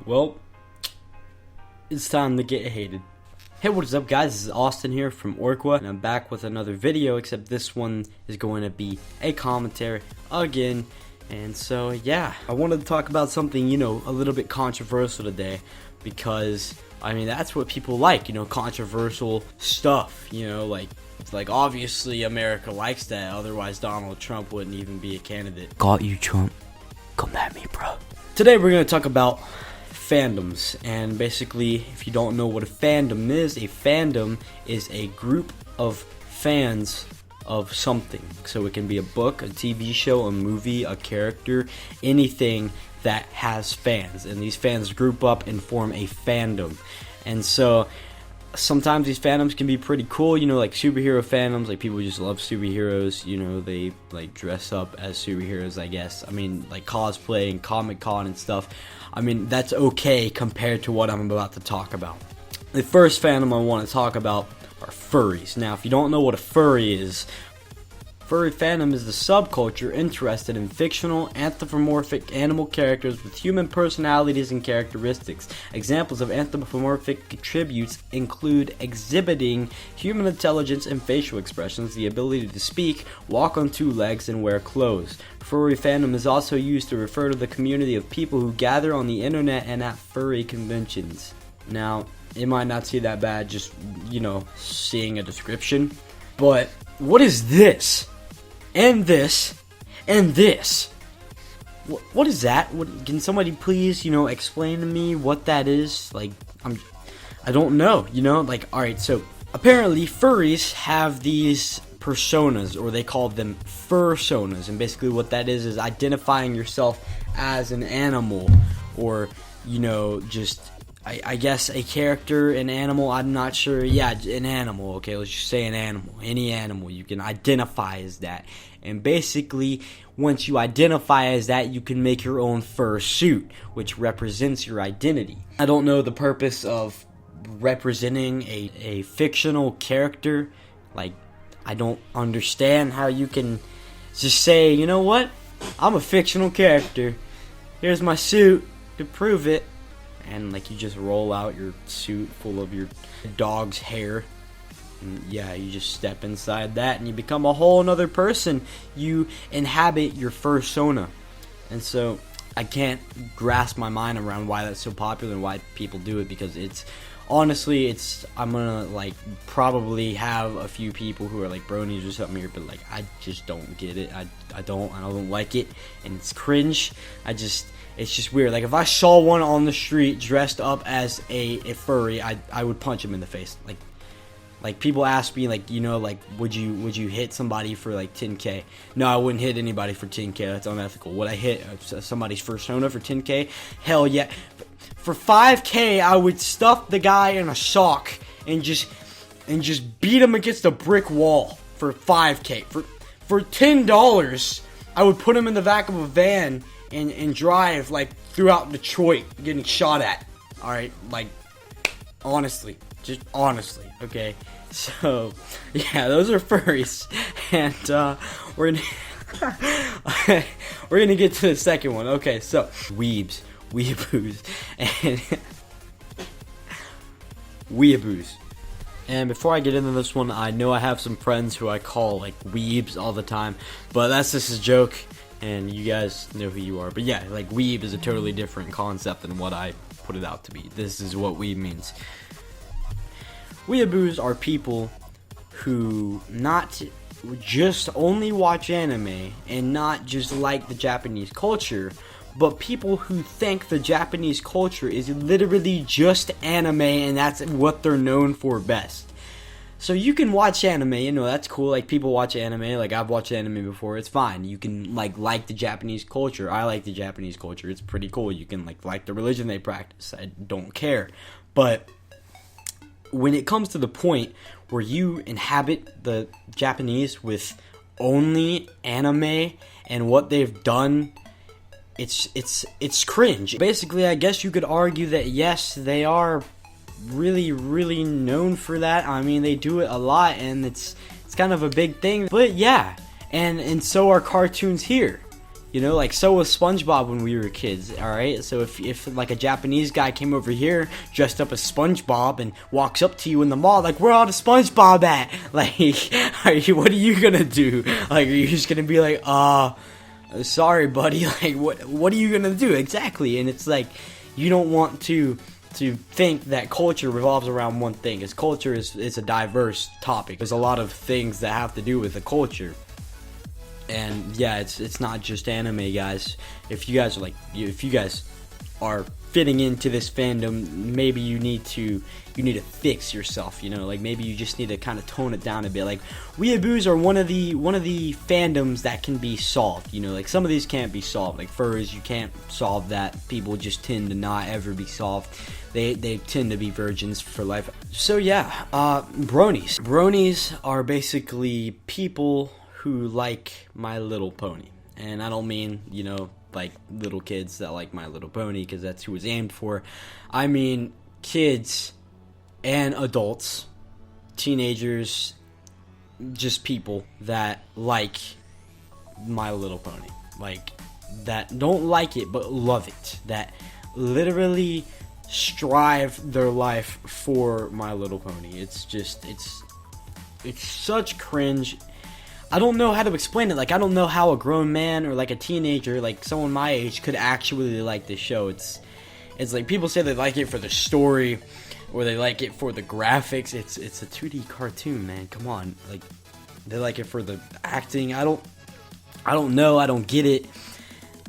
Well, it's time to get hated. Hey, what is up, guys? This is Austin here from Orqua, and I'm back with another video, except this one is going to be a commentary again. And so, yeah, I wanted to talk about something, a little bit controversial today, because, that's what people like, controversial stuff, it's like, obviously America likes that, otherwise Donald Trump wouldn't even be a candidate. Got you, Trump. Come at me, bro. Today we're going to talk about fandoms, and basically, if you don't know what a fandom is a group of fans of something. So it can be a book, a TV show, a movie, a character, anything that has fans, and these fans group up and form a fandom. And so sometimes these fandoms can be pretty cool, like superhero fandoms, like people just love superheroes, they like dress up as superheroes, I guess. Like cosplay and Comic Con and stuff. That's okay compared to what I'm about to talk about. The first fandom I want to talk about are furries. Now, if you don't know what a furry is, furry fandom is the subculture interested in fictional, anthropomorphic animal characters with human personalities and characteristics. Examples of anthropomorphic attributes include exhibiting human intelligence and facial expressions, the ability to speak, walk on two legs, and wear clothes. Furry fandom is also used to refer to the community of people who gather on the internet and at furry conventions. Now, it might not seem that bad just, seeing a description, but what is this? And this, and this. What is that? Can somebody please, explain to me what that is? I don't know, alright, so apparently furries have these personas, or they call them fursonas, and basically what that is identifying yourself as an animal, or, I guess a character, an animal, I'm not sure. Yeah, an animal. Okay, let's just say an animal. Any animal, you can identify as that. And basically, once you identify as that, you can make your own fursuit, which represents your identity. I don't know the purpose of representing a fictional character. I don't understand how you can just say, you know what? I'm a fictional character. Here's my suit to prove it. And you just roll out your suit full of your dog's hair, and yeah, you just step inside that and you become a whole nother person. You inhabit your fursona. And so I can't grasp my mind around why that's so popular and why people do it, because I'm gonna probably have a few people who are bronies or something here, but I just don't get it. I don't like it, and it's cringe. It's just weird. If I saw one on the street dressed up as a furry, I would punch him in the face. People ask me, would you hit somebody for 10K? No, I wouldn't hit anybody for 10K. That's unethical. Would I hit somebody's fursona for 10K? Hell yeah. For 5K, I would stuff the guy in a sock and just beat him against a brick wall for 5K. For $10, I would put him in the back of a van and drive throughout Detroit getting shot at. Alright, honestly, okay? So, yeah, those are furries, and we're gonna get to the second one. Okay, so weeboos, and weeaboos. And before I get into this one, I know I have some friends who I call weebs all the time, but that's just a joke, and you guys know who you are. But yeah, weeb is a totally different concept than what I put it out to be. This is what weeb means. Weeaboos are people who not just only watch anime and not just like the Japanese culture, but people who think the Japanese culture is literally just anime and that's what they're known for best. So you can watch anime, that's cool. People watch anime, I've watched anime before, it's fine. You can like the Japanese culture. I like the Japanese culture. It's pretty cool. You can like the religion they practice. I don't care. But when it comes to the point where you inhabit the Japanese with only anime and what they've done, it's cringe. Basically, I guess you could argue that yes, they are really, really known for that. They do it a lot, and it's kind of a big thing. But yeah, and so are cartoons here. You know, like, so was SpongeBob when we were kids, alright? So if like a Japanese guy came over here dressed up as SpongeBob and walks up to you in the mall, like, where all the SpongeBob at? Like, what are you gonna do? Like, are you just gonna be like, sorry, buddy? Like, what are you gonna do? Exactly. And it's like, you don't want to think that culture revolves around one thing. Because culture is a diverse topic. There's a lot of things that have to do with the culture. And yeah, it's not just anime, guys. If you guys are fitting into this fandom, maybe you need to fix yourself, you know, like maybe you just need to kind of tone it down a bit. Like, weeaboos are one of the fandoms that can be solved, you know, like some of these can't be solved, like furries, you can't solve that. People just tend to not ever be solved. They tend to be virgins for life. So yeah, bronies are basically people who like My Little Pony. And I don't mean, you know, like little kids that like My Little Pony, because that's who it's aimed for. I mean kids and adults, teenagers, just people that like My Little Pony. Like, that don't like it but love it. That literally strive their life for My Little Pony. It's such cringe. I don't know how to explain it. Like, I don't know how a grown man or like a teenager, like someone my age, could actually like this show. It's like, people say they like it for the story or they like it for the graphics. It's a 2D cartoon, man. Come on. Like, they like it for the acting. I don't know. I don't get it.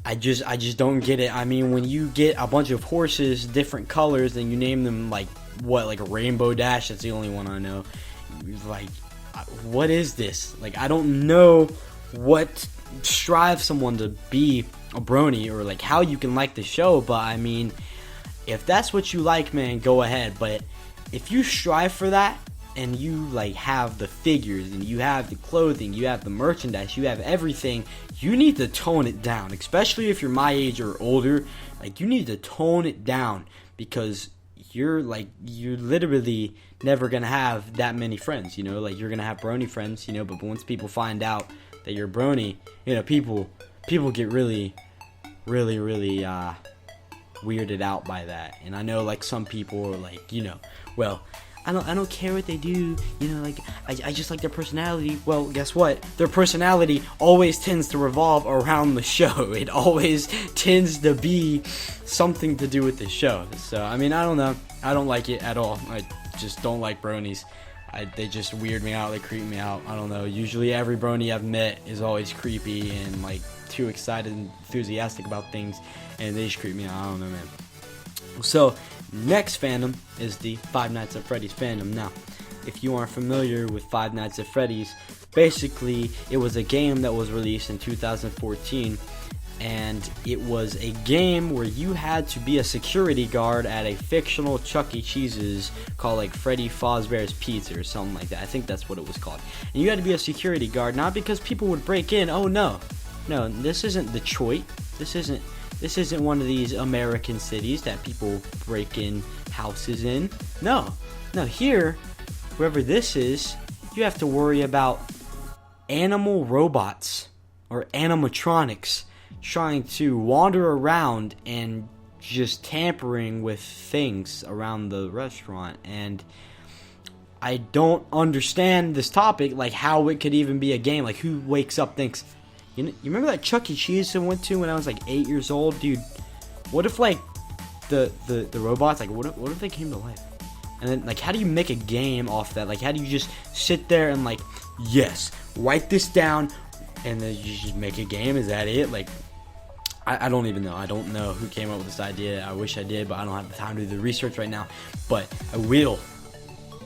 I just don't get it. I mean, when you get a bunch of horses, different colors, and you name them like a Rainbow Dash, that's the only one I know. Like, what is this? Like, I don't know what strives someone to be a brony, or like how you can like the show, but I mean, if that's what you like, man, go ahead. But if you strive for that and you like have the figures and you have the clothing, you have the merchandise, you have everything, you need to tone it down. Especially if you're my age or older, like, you need to tone it down, because you're literally never gonna have that many friends, you know. Like, you're gonna have brony friends, you know, but once people find out that you're brony, you know, people get really weirded out by that. And I know, like, some people are like, you know, well, I don't care what they do, you know, like, I just like their personality. Well, guess what? Their personality always tends to revolve around the show. It always tends to be something to do with the show. So, I mean, I don't know. I don't like it at all. I just don't like bronies. They just weird me out. They creep me out. I don't know. Usually every brony I've met is always creepy and, like, too excited and enthusiastic about things, and they just creep me out. I don't know, man. So, next fandom is the Five Nights at Freddy's fandom. Now, if you aren't familiar with Five Nights at Freddy's, basically it was a game that was released in 2014, and it was a game where you had to be a security guard at a fictional Chuck E. Cheese's called like Freddy Fazbear's Pizza or something like that. I think that's what it was called. And you had to be a security guard, not because people would break in. Oh no, this isn't Detroit. This isn't one of these American cities that people break in houses in. No, here, wherever this is, you have to worry about animal robots or animatronics trying to wander around and just tampering with things around the restaurant. And I don't understand this topic, like how it could even be a game. Like, who wakes up thinks, you remember that Chuck E. Cheese I went to when I was like 8 years old, dude? What if like the robots, like what if they came to life? And then, like, how do you make a game off that? Like, how do you just sit there and like, yes, write this down, and then you just make a game? Is that it? Like, I don't even know. I don't know who came up with this idea. I wish I did, but I don't have the time to do the research right now. But I will.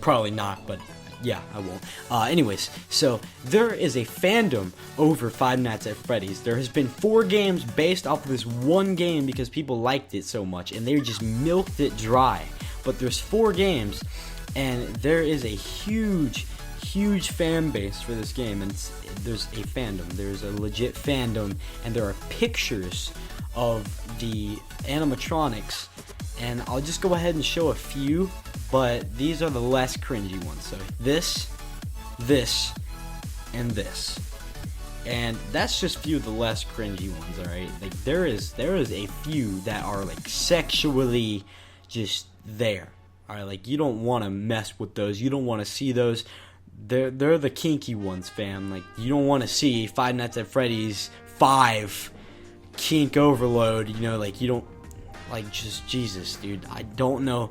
Probably not, but yeah, I won't. Anyways, so there is a fandom over Five Nights at Freddy's. There has been 4 games based off of this one game because people liked it so much, and they just milked it dry. But there's 4 games, and there is a huge fan base for this game, and there's a fandom. There's a legit fandom, and there are pictures of the animatronics, and I'll just go ahead and show a few, but these are the less cringy ones. So this, and this. And that's just few of the less cringy ones, alright? Like, there is a few that are, like, sexually just there. Alright, like, you don't want to mess with those. You don't want to see those. They're the kinky ones, fam. Like, you don't want to see Five Nights at Freddy's 5 kink overload, you know, like, you don't, like, just, Jesus, dude, I don't know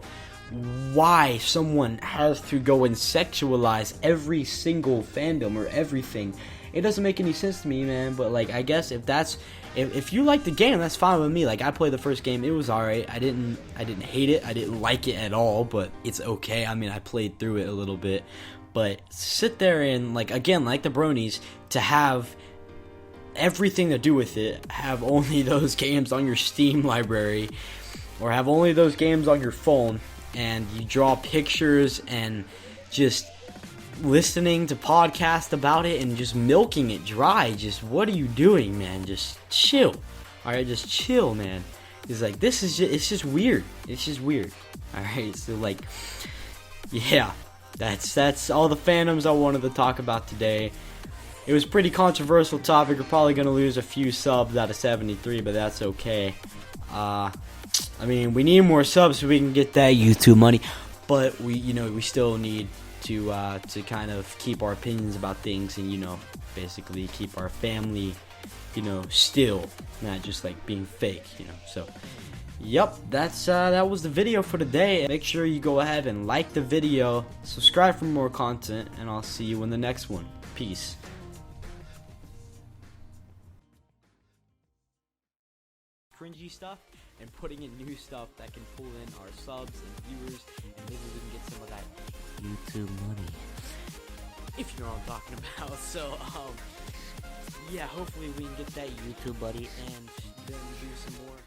why someone has to go and sexualize every single fandom or everything. It doesn't make any sense to me, man. But, like, I guess if you like the game, that's fine with me. Like, I played the first game, it was alright. I didn't hate it, I didn't like it at all, but it's okay. I mean, I played through it a little bit, but sit there and, like, again, like the bronies, to have everything to do with it, have only those games on your Steam library, or have only those games on your phone, and you draw pictures and just listening to podcasts about it and just milking it dry. Just, what are you doing, man? Just chill. Alright, just chill, man. It's like, this is just, it's just weird. It's just weird. Alright, so, like, yeah, that's all the fandoms I wanted to talk about today. It was a pretty controversial topic. We're probably going to lose a few subs out of 73, but that's okay. I mean, we need more subs so we can get that YouTube money, but we still need to kind of keep our opinions about things and, basically keep our family, still, not just like being fake, so. Yep, that was the video for today. Make sure you go ahead and like the video, subscribe for more content, and I'll see you in the next one. Peace. Cringy stuff and putting in new stuff that can pull in our subs and viewers, and maybe we can get some of that YouTube money, if you know what I'm talking about. So yeah, hopefully we can get that YouTube money and then do some more